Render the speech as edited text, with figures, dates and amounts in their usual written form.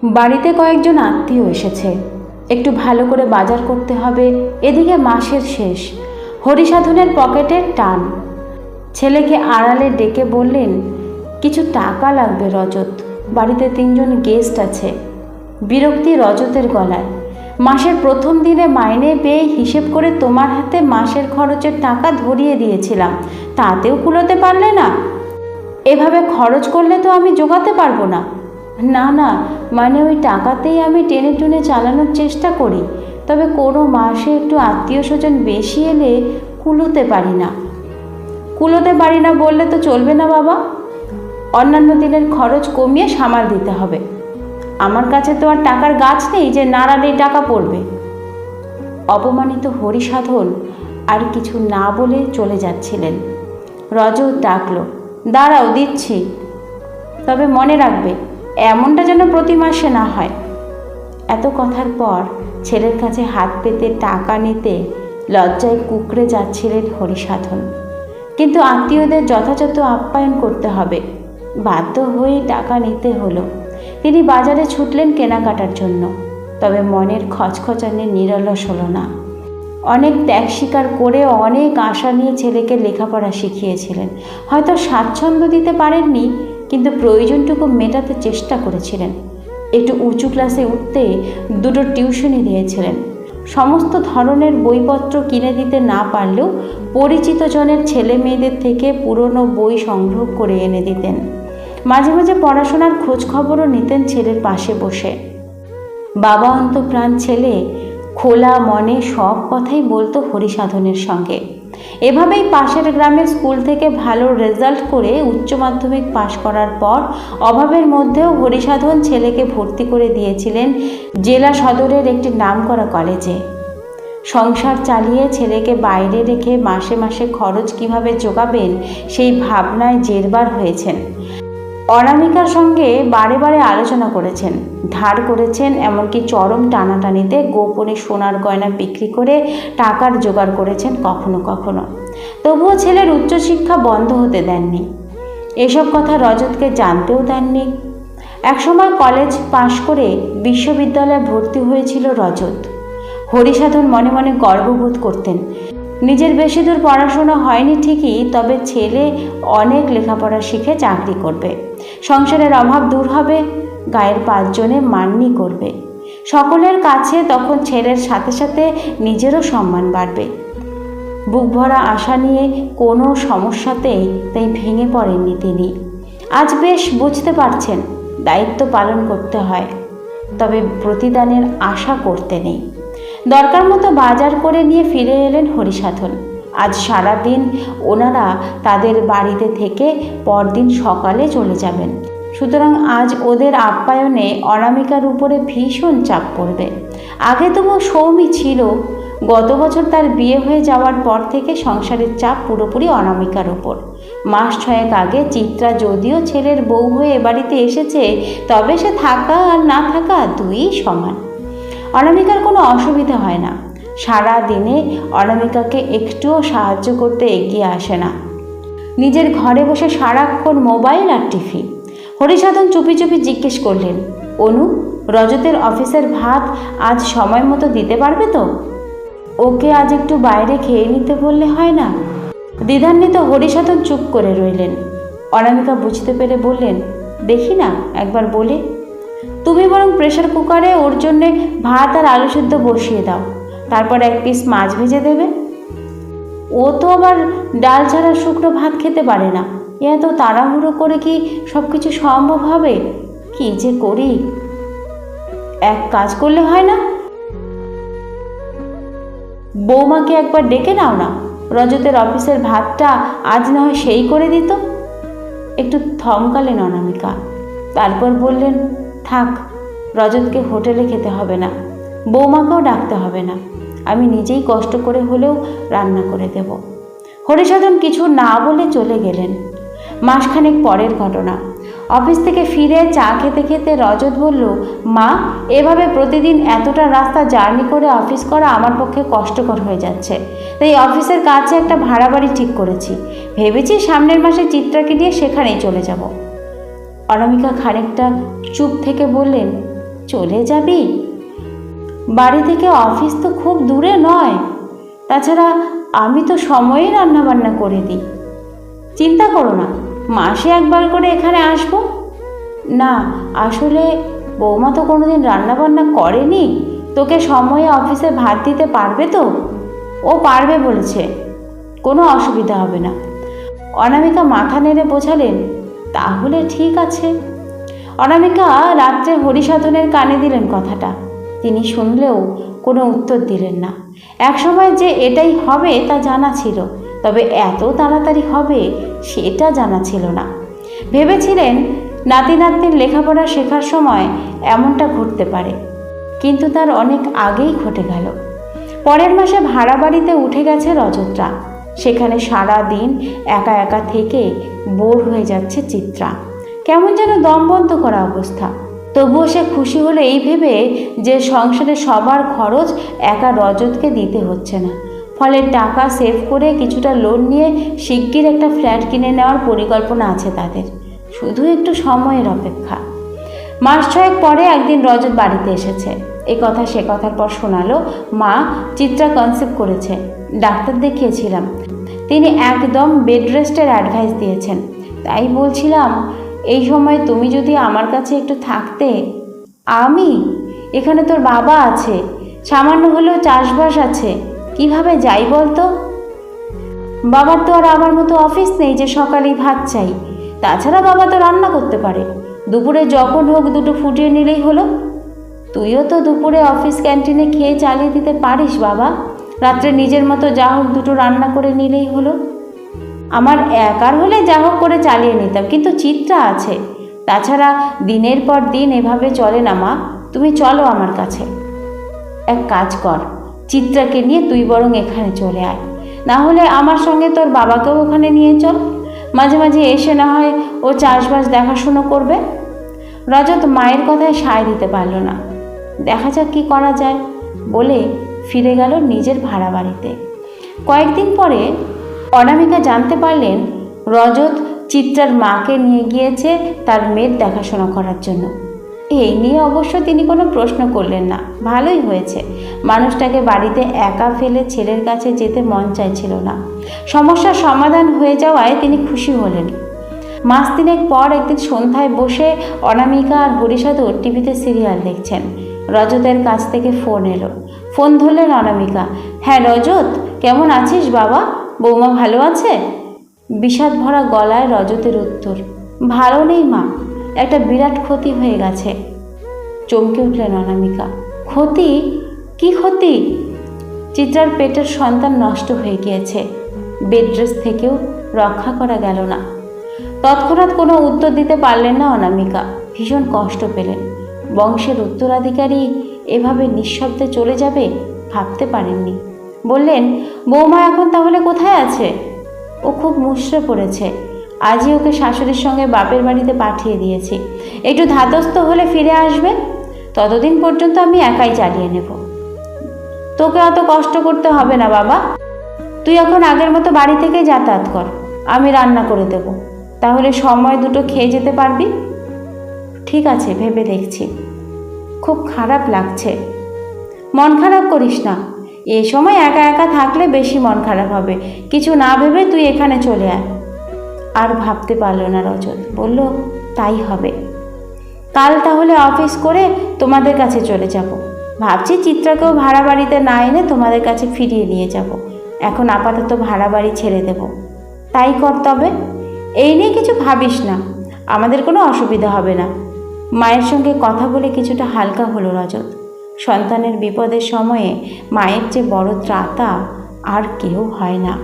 বাড়িতে কয়েকজন আত্মীয় এসেছে, একটু ভালো করে বাজার করতে হবে। এদিকে মাসের শেষ, হরিসাধনের পকেটের টান। ছেলেকে আড়ালে ডেকে বললেন, কিছু টাকা লাগবে রজত, বাড়িতে 3 জন গেস্ট আছে। বিরক্তি রজতের গলায়। মাসের প্রথম দিনে মাইনে পেয়ে হিসেব করে তোমার হাতে মাসের খরচের টাকা ধরিয়ে দিয়েছিলাম, তাতেও কুলোতে পারলে না। এভাবে খরচ করলে তো আমি জোগাতে পারবো না। না না, মানে ওই টাকাতেই আমি টেনে টুনে চালানোর চেষ্টা করি, তবে কোনো মাসে একটু আত্মীয় স্বজন বেশি এলে কুলোতে পারি না। কুলোতে পারি না বললে তো চলবে না বাবা, অন্যান্য দিনের খরচ কমিয়ে সামাল দিতে হবে। আমার কাছে তো আর টাকার গাছ নেই যে নাড়ালেই টাকা পড়বে। অপমানিত হরিসাধন আর কিছু না বলে চলে যাচ্ছিলেন। রজত ডাকলো, দাঁড়াও দিচ্ছি, তবে মনে রাখবে এমনটা যেন প্রতি মাসে না হয়। এত কথার পর ছেলের কাছে হাত পেতে টাকা নিতে লজ্জায় কুঁকড়ে যাচ্ছিলেন হরিসাধন। কিন্তু আত্মীয়দের যথাযথ আপ্যায়ন করতে হবে, বাধ্য হয়ে টাকা নিতে হলো। তিনি বাজারে ছুটলেন কেনাকাটার জন্য, তবে মনের খচখচানি নিরলস হলো না। অনেক ত্যাগ স্বীকার করে অনেক আশা নিয়ে ছেলেকে লেখাপড়া শিখিয়েছিলেন। হয়তো স্বাচ্ছন্দ্য দিতে পারেননি, কিন্তু প্রয়োজনটুকু মেটাতে চেষ্টা করেছিলেন। একটু উঁচু ক্লাসে উঠতে 2টো টিউশনি দিয়েছিলেন। সমস্ত ধরনের বইপত্র কিনে দিতে না পারলেও পরিচিত জনের ছেলে মেয়েদের থেকে পুরনো বই সংগ্রহ করে এনে দিতেন। মাঝে মাঝে পড়াশোনার খোঁজ খবরও নিতেন ছেলের পাশে বসে। বাবা অন্তঃপ্রাণ ছেলে খোলা মনে সব কথাই বলতো হরিসাধনের সঙ্গে। এভাবেই পাশের গ্রামের স্কুল থেকে ভালো রেজাল্ট করে উচ্চ মাধ্যমিক পাশ করার পর অভাবের মধ্যেও হরিসাধন ছেলেকে ভর্তি করে দিয়েছিলেন জেলা সদরের একটি নামকরা কলেজে। সংসার চালিয়ে ছেলেকে বাইরে রেখে মাসে মাসে খরচ কিভাবে জোগাবেন সেই ভাবনায় জেরবার হয়েছেন। অনামিকার সঙ্গে বারে বারে আলোচনা করেছেন, ধার করেছেন, এমনকি চরম টানাটানিতে গোপনে সোনার গয়না বিক্রি করে টাকার জোগাড় করেছেন কখনো কখনো। তবুও ছেলের উচ্চশিক্ষা বন্ধ হতে দেননি। এসব কথা রজতকে জানতেও দেননি। একসময় কলেজ পাশ করে বিশ্ববিদ্যালয়ে ভর্তি হয়েছিল রজত। হরিসাধন মনে মনে গর্ববোধ করতেন। নিজের বেশি দূর পড়াশোনা হয়নি ঠিকই, তবে ছেলে অনেক লেখাপড়া শিখে চাকরি করবে, সংসারের অভাব দূর হবে, গায়ের 5 জনে মান্যি করবে। সকলের কাছে তখন ছেলের সাথে সাথে নিজেরও সম্মান বাড়বে। বুক ভরা আশা নিয়ে কোনো সমস্যাতেই তাই ভেঙে পড়েননি তিনি। আজ বেশ বুঝতে পারছেন দায়িত্ব পালন করতে হয়, তবে প্রতিদানের আশা করতে নেই। দরকার মতো বাজার করে নিয়ে ফিরে এলেন হরিসাধন। আজ সারা দিন ওনারা তাদের বাড়িতে থেকে পরদিন সকালে চলে যাবেন। সুতরাং আজ ওদের আপ্যায়নে অনামিকার উপরে ভীষণ চাপ পড়বে। আগে তবু সৌমি ছিল, গত বছর তার বিয়ে হয়ে যাওয়ার পর থেকে সংসারের চাপ পুরোপুরি অনামিকার উপর। মাস 6 আগে চিত্রা যদিও ছেলের বউ হয়ে এ বাড়িতে এসেছে, তবে সে থাকা আর না থাকা দুই সমান। অনামিকার কোনো অসুবিধা হয় না। সারা দিনে অনামিকাকে একটুও সাহায্য করতে এগিয়ে আসে না। নিজের ঘরে বসে সারাক্ষণ মোবাইল আর টিভি। হরিসাধন চুপি চুপি জিজ্ঞেস করলেন, অনু, রজতের অফিসের ভাত আজ সময় মতো দিতে পারবে তো? ওকে আজ একটু বাইরে খেয়ে নিতে বললে হয় না? দ্বিধান্বিত হরিসাধন চুপ করে রইলেন। অনামিকা বুঝতে পেরে বললেন, দেখি না, একবার বলে। তুমি বরং প্রেশার কুকারে ওর জন্যে ভাত আর আলু সিদ্ধ বসিয়ে দাও, তারপর 1 পিস মাছ ভেজে দেবে। ও তো আবার ডাল ছাড়া শুকনো ভাত খেতে পারে না। এত তাড়াহুড়ো করে কি সব কিছু সম্ভব হবে? কি যে করি। এক কাজ করলে হয় না, বৌমাকে একবার ডেকে নাও না, রজতের অফিসের ভাতটা আজ না হয় সেই করে দিত। একটু থমকালেন অনামিকা, তারপর বললেন, থাক, রজতকে হোটেলে খেতে হবে না, বৌমাকেও ডাকতে হবে না, আমি নিজেই কষ্ট করে হলেও রান্না করে দেব। হরিসাধন কিছু না বলে চলে গেলেন। মাসখানেক পরের ঘটনা। অফিস থেকে ফিরে চা খেতে খেতে রজত বলল, মা, এভাবে প্রতিদিন এতটা রাস্তা জার্নি করে অফিস করা আমার পক্ষে কষ্টকর হয়ে যাচ্ছে, তাই অফিসের কাছে একটা ভাড়া বাড়ি ঠিক করেছি। ভেবেছি সামনের মাসে চিত্রাকে দিয়ে সেখানেই চলে যাব। অনামিকা খানিকটা চুপ থেকে বললেন, চলে যাবি? বাড়ি থেকে অফিস তো খুব দূরে নয়, তাছাড়া আমি তো সময়ে রান্নাবান্না করে দিই। চিন্তা করো না, মাসে একবার করে এখানে আসবো। না, আসলে বৌমা তো কোনোদিন রান্নাবান্না করেনি, তোকে সময়ে অফিসে ভাত দিতে পারবে তো? ও পারবে বলেছে, কোনো অসুবিধা হবে না। অনামিকা মাথা নেড়ে বোঝালেন, তাহলে ঠিক আছে। অনামিকা রাত্রে হরিসাধনের কানে দিলেন কথাটা। তিনি শুনলেও কোনো উত্তর দিলেন না। একসময় যে এটাই হবে তা জানা ছিল, তবে এত তাড়াতাড়ি হবে সেটা জানা ছিল না। ভেবেছিলেন নাতি নাতনির লেখাপড়া শেখার সময় এমনটা ঘটতে পারে, কিন্তু তার অনেক আগেই ঘটে গেল। পরের মাসে ভাড়া বাড়িতে উঠে গেছে রজতরা। সেখানে সারা দিন একা একা থেকে বোর হয়ে যাচ্ছে চিত্রা। কেমন যেন দম বন্ধ করা অবস্থা। তবুও সে খুশি হলো এই ভেবে যে সংসারে সবার খরচ একা রজতকে দিতে হচ্ছে না। ফলে টাকা সেভ করে কিছুটা লোন নিয়ে শিগগির একটা ফ্ল্যাট কিনে নেওয়ার পরিকল্পনা আছে তাদের। শুধু একটু সময়ের অপেক্ষা। মাস ছয়েক পরে একদিন রজত বাড়িতে এসেছে। এ কথা সে কথার পর শোনালো, মা, চিত্রা কনসেপ্ট করেছে, ডাক্তার দেখিয়েছিলাম, তিনি একদম বেড রেস্টের অ্যাডভাইস দিয়েছেন। তাই বলছিলাম এই সময় তুমি যদি আমার কাছে একটু থাকতে। আমি? এখানে তোর বাবা আছে, সামান্য হলেও চাষবাস আছে, কিভাবে যাই বলতো? বাবার তো আর আমার মতো অফিস নেই যে সকালেই ভাত চাই। তাছাড়া বাবা তো রান্না করতে পারে, দুপুরে যখন হোক দুটো ফুটিয়ে নিলেই হলো। তুইও তো দুপুরে অফিস ক্যান্টিনে খেয়ে চালিয়ে দিতে পারিস বাবা, রাত্রে নিজের মতো যা হোক দুটো রান্না করে নিলেই হলো। আমার একার হলে যা হোক করে চালিয়ে নিতাম, কিন্তু চিত্রা আছে। তাছাড়া দিনের পর দিন এভাবে চলে না মা, তুমি চলো আমার কাছে। এক কাজ কর, চিত্রাকে নিয়ে তুই বরং এখানে চলে আয়, না হলে আমার সঙ্গে তোর বাবাকেও ওখানে নিয়ে চল, মাঝে মাঝে এসে না হয় ও চাষবাস দেখাশুনো করবে। রজত মায়ের কথায় সায় দিতে পারল না। দেখা যাক কি করা যায় বলে ফিরে গেল নিজের ভাড়া বাড়িতে। কয়েকদিন পরে অনামিকা জানতে পারলেন রজত চিত্রার মাকে নিয়ে গিয়েছে তার মেয়ের দেখাশোনা করার জন্য। এই নিয়ে অবশ্য তিনি কোনো প্রশ্ন করলেন না। ভালোই হয়েছে, মানুষটাকে বাড়িতে একা ফেলে ছেলের কাছে যেতে মন চাইছিল না। সমস্যার সমাধান হয়ে যাওয়ায় তিনি খুশি হলেন। মাস তিনেক পর একদিন সন্ধ্যায় বসে অনামিকা আর হরিসাধু টিভিতে সিরিয়াল দেখছেন। রজতের কাছ থেকে ফোন এলো। ফোন ধরলেন অনামিকা। হ্যাঁ রজত, কেমন আছিস বাবা? বৌমা ভালো আছে? বিষাদ ভরা গলায় রজতের উত্তর, ভালো নেই মা, একটা বিরাট ক্ষতি হয়ে গেছে। চমকে উঠলেন অনামিকা। ক্ষতি? কি ক্ষতি? চিত্রার পেটের সন্তান নষ্ট হয়ে গিয়েছে, বেড রেস্ট থেকেও রক্ষা করা গেল না। তৎক্ষণাৎ কোনো উত্তর দিতে পারলেন না অনামিকা। ভীষণ কষ্ট পেলেন। বংশের উত্তরাধিকারী এভাবে নিঃশব্দে চলে যাবে ভাবতে পারেননি। বললেন, বৌমা এখন তাহলে কোথায় আছে? ও খুব মুষড়ে পড়েছে, আজই ওকে শাশুড়ির সঙ্গে বাপের বাড়িতে পাঠিয়ে দিয়েছি, একটু ধাতস্থ হলে ফিরে আসবে, ততদিন পর্যন্ত আমি একাই চালিয়ে নেব। তোকে অত কষ্ট করতে হবে না বাবা, তুই এখন আগের মতো বাড়ি থেকে যাতায়াত কর, আমি রান্না করে দেব, তাহলে সময় দুটো খেয়ে যেতে পারবি। ঠিক আছে, ভেবে দেখছি। খুব খারাপ লাগছে। মন খারাপ করিস না, এ সময় একা একা থাকলে বেশি মন খারাপ হবে, কিছু না ভেবে তুই এখানে চলে আয়। আর ভাবতে পারল না রজত, বলল, তাই হবে। কাল তাহলে অফিস করে তোমাদের কাছে চলে যাব। ভাবছি চিত্রাকেও ভাড়া বাড়িতে না এনে তোমাদের কাছে ফিরিয়ে নিয়ে যাব। এখন আপাতত ভাড়া বাড়ি ছেড়ে দেব। তাই কর তবে, এই নিয়ে কিছু ভাবিস না, আমাদের কোনো অসুবিধা হবে না। মায়ের সঙ্গে কথা বলে কিছুটা হালকা হলো রজত। সন্তানের বিপদের সময়ে মায়ের যে বড় ত্রাতা আর কেউ হয় না।